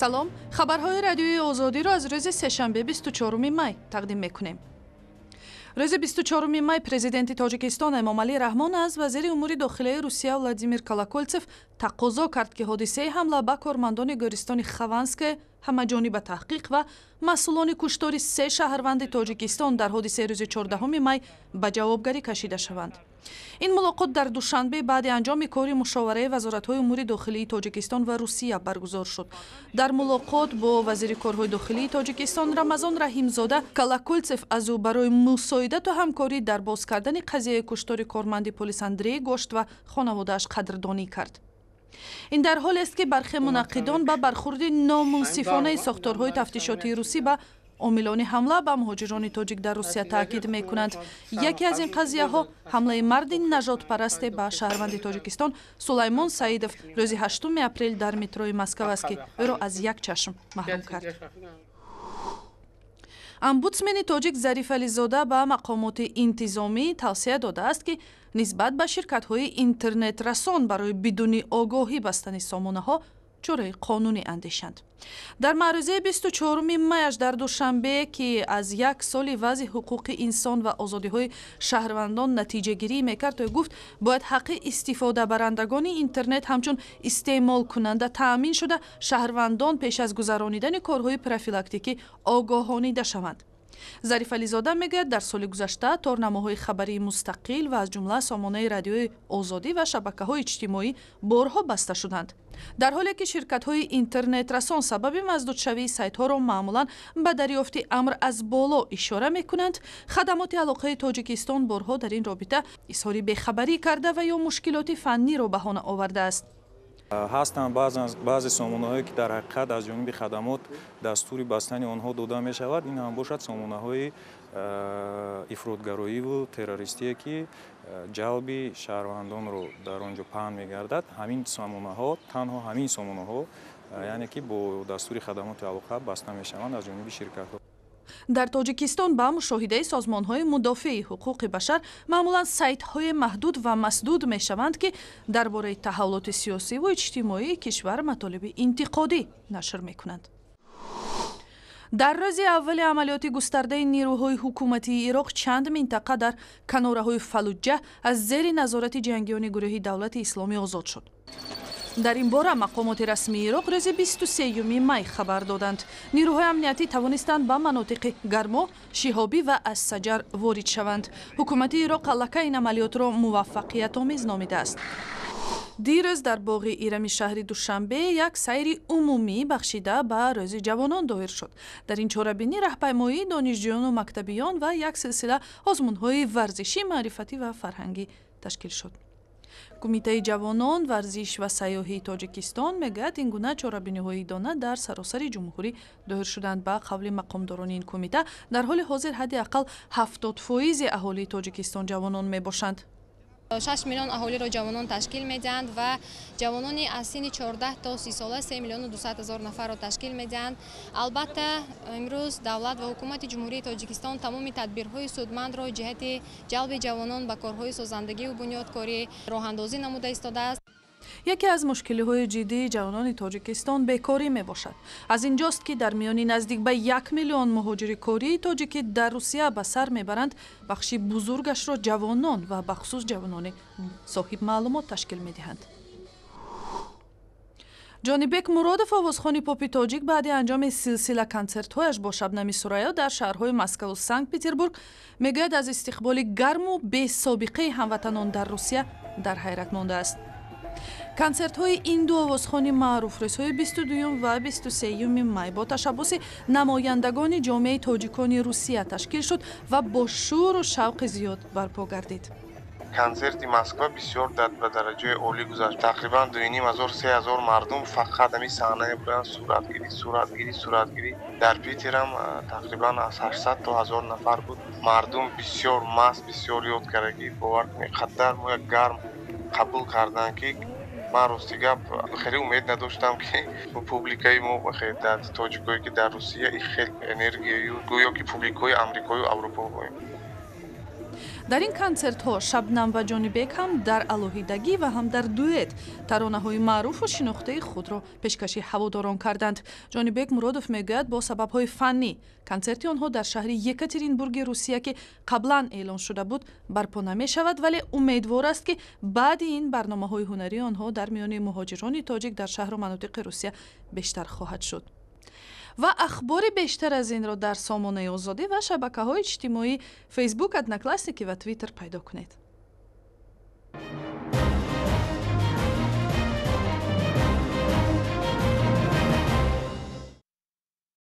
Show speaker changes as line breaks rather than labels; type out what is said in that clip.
سلام، خبرهای رادیوی آزادی را از روز سه‌شنبه 24 می تقدیم میکنیم. روز 24 می پرزیدنت تاجیکستان امامعلی رحمان از وزیر امور داخلی روسیه ولادیمیر کالاکولتسف تقاضا کرد که حادثه حمله به کارمندان گورستان خوانسک همه‌جانبه تحقیق و مسئولان کشتار 3 شهروند تاجیکستان در حادثه روز 14 می به جوابگری کشیده شوند. این ملاقات در دوشنبه بعد انجام کاری مشاوره وزارت‌های امور داخلی تاجیکستان و روسیه برگزار شد. در ملاقات با وزیر کارهای داخلی تاجیکستان رمضان رحیمزاده کالاکولتسف از او برای مساعدت و همکاری در باز کردن قضیه کشتار کارمند پلیس اندری گوشت و خانواده‌اش قدردانی کرد. این در حالی است که برخی منقدان به برخورد نامنصفانه ساختارهای تفتیشاتی روسی به عاملان حمله به مهاجران تاجیک در روسیه تاکید می‌کنند. یکی از این قضیه‌ها حمله مرد نژاد پرست به شهروند تاجیکستان سلیمان سعیدов روز 8 اپریل در متروی مسکو است که او را از یک چشم محروم کرد. омбудсмени тоҷик зариф ализода ба мақомоти интизомӣ тавсия додааст ки нисбат ба ширкатҳои интернетрасон барои бидуни огоҳӣ бастани сомонаҳо чораи қонунӣ андешанд. дар маърузаи 24 майаш дар душанбе ки аз як соли вазъи ҳуқуқи инсон ва озодиҳои шаҳрвандон натиҷагирӣ мекард, ӯ гуфт бояд ҳаққи истифодабарандагони интернет ҳамчун истеъмолкунанда таъмин шуда шаҳрвандон пеш аз гузаронидани корҳои профилактикӣ огоҳонида шаванд. зариф ализода мегӯяд дар соли гузашта торнамоҳои хабарии мустақил ва аз ҷумла сомонаи радиои озодӣ ва шабакаҳои иҷтимоӣ борҳо баста шуданд. дар ҳоле ки ширкатҳои интернетрасон сабаби маздудшавии сайтҳоро маъмулан ба дарёфти амр аз боло ишора мекунанд, хадамоти алоқаи тоҷикистон борҳо дар ин робита изҳори бехабарӣ карда ва ё мушкилоти фанниро баҳона овардааст.
ҳастанд баъзе сомонаҳое ки дар ҳақиқат аз ҷониби хадамот дастури бастани онҳо дода мешавад. ин ҳам бошад сомонаҳои ифротгароиву террористие ки ҷалби шаҳрвандонро дар он ҷо паҳн мегардад. ҳамин сомонаҳо танҳо ҳамин сомонаҳо яъне ки бо дастури хадамоти алоқа баста мешаванд аз ҷониби ширкатҳо.
дар тоҷикистон ба мушоҳидаи созмонҳои мудофиаи ҳуқуқи башар маъмулан сайтҳои маҳдуд ва масдуд мешаванд ки дар бораи таҳаввулоти сиёсиву иҷтимоии кишвар матолиби интиқодӣ нашр мекунанд. дар рӯзи аввали амалиёти густардаи нирӯҳои ҳукуматии Ироқ чанд минтақа дар канораҳои Фаллуҷа аз зери назорати ҷангиёни гурӯҳи давлати исломӣ озод шуд. дар ин бора мақомоти расмии Ироқ рӯзи 23 май хабар доданд. нирӯҳои амниятӣ тавонистанд ба манотиқи Гармо, Шиҳобӣ ва Аз-Саҷар ворид шаванд. ҳукумати Ироқ аллакай ин амалиётро муваффақиятомез номидааст. дирӯз дар боғи ирами шаҳри душанбе як сайри умумӣ бахшида ба рӯзи ҷавонон доир шуд. дар ин чорабинӣ раҳпаймоии донишҷӯёну мактабиён ва як силсила озмунҳои варзишӣ, маърифатӣ ва фарҳангӣ ташкил шуд. кумитаи ҷавонон, варзиш ва сайёҳии Тоҷикистон мегӯяд ин гуна чорабиниҳои дона дар саросари ҷумҳурӣ доир шуданд. ба қавли мақомдорони ин кумита дар ҳоли ҳозир ҳадди ақал 70% аҳолии Тоҷикистон ҷавонон мебошанд.
6 миллион аҳолиро ҷавонон ташкил медиҳанд ва ҷавонони аз синни 14 то 30 сола 3 миллиону 200 ҳазор нафарро ташкил медиҳанд. албатта имрӯз давлат ва ҳукумати ҷумҳурии Тоҷикистон тамоми тадбирҳои судмандро ҷиҳати ҷалби ҷавонон ба корҳои созандагиву бунёдкорӣ роҳандозӣ намуда истодааст.
яке аз мушкилиҳои ҷиддии ҷавонони Тоҷикистон бекорӣ мебошад. аз ин ҷост ки дар миёни наздик ба 1 миллион муҳоҷири кории тоҷикӣ дар Русия ба сар мебаранд, бахши бузургашро ҷавонон ва бахусус ҷавонони соҳибмаълумот ташкил медиҳанд. ҷонибек Муродов, овозхони попи тоҷик, баъди анҷоми силсила консертҳояш бо Шабнами Сурайё дар шаҳрҳои Москву Санкт-Петербург мегӯяд аз истиқболи гарму бесобиқаи ҳамватанон дар Русия дар ҳайрат мондааст. консертҳои ин ду овозхони маъруф рӯзҳои 22 ва 23 май бо ташаббуси намояндагони ҷомеаи тоҷикони Русия ташкил шуд ва бо шӯру шавқи зиёд барпо гардид.
концерти Москва бисёр ба дараҷаи олӣ гузашт. тақрибан 2500-3000 мардум фақат ҳамин саҳнаи буранд суратгирӣ. дар Питерам тақрибан аз 800 то 1000 нафар буд. мардум бисёр маст, бисёр ёдкарагӣ, бовар кунед қадар мо як гарм қабул карданд ки ман рости гап хеле умед надоштам ки публикаи мо дар тоҷикое ки дар Русия хеле энергияю гӯё ки публикаи Амрикою Аврупо.
дар ин консертҳо Шабнам ва Ҷонибек ҳам дар алоҳидагӣ ва ҳам дар дуэт таронаҳои маъруфу шинохтаи худро пешкаши ҳаводорон карданд. Ҷонибек Муродов мегӯяд, бо сабабҳои фаннӣ консерти онҳо дар шаҳри Екатеринбурги Русия, ки қаблан эълон шуда буд, барпо намешавад, вале умедвор аст, ки баъди ин барномаҳои ҳунарии онҳо дар миёни муҳоҷирони тоҷик дар шаҳру манотиқи Русия бештар хоҳад шуд. ва ахбори бештар аз инро дар сомонаи озодӣ ва шабакаҳои иҷтимоӣ Facebook, Одноклассники ва Twitter пайдо кунед.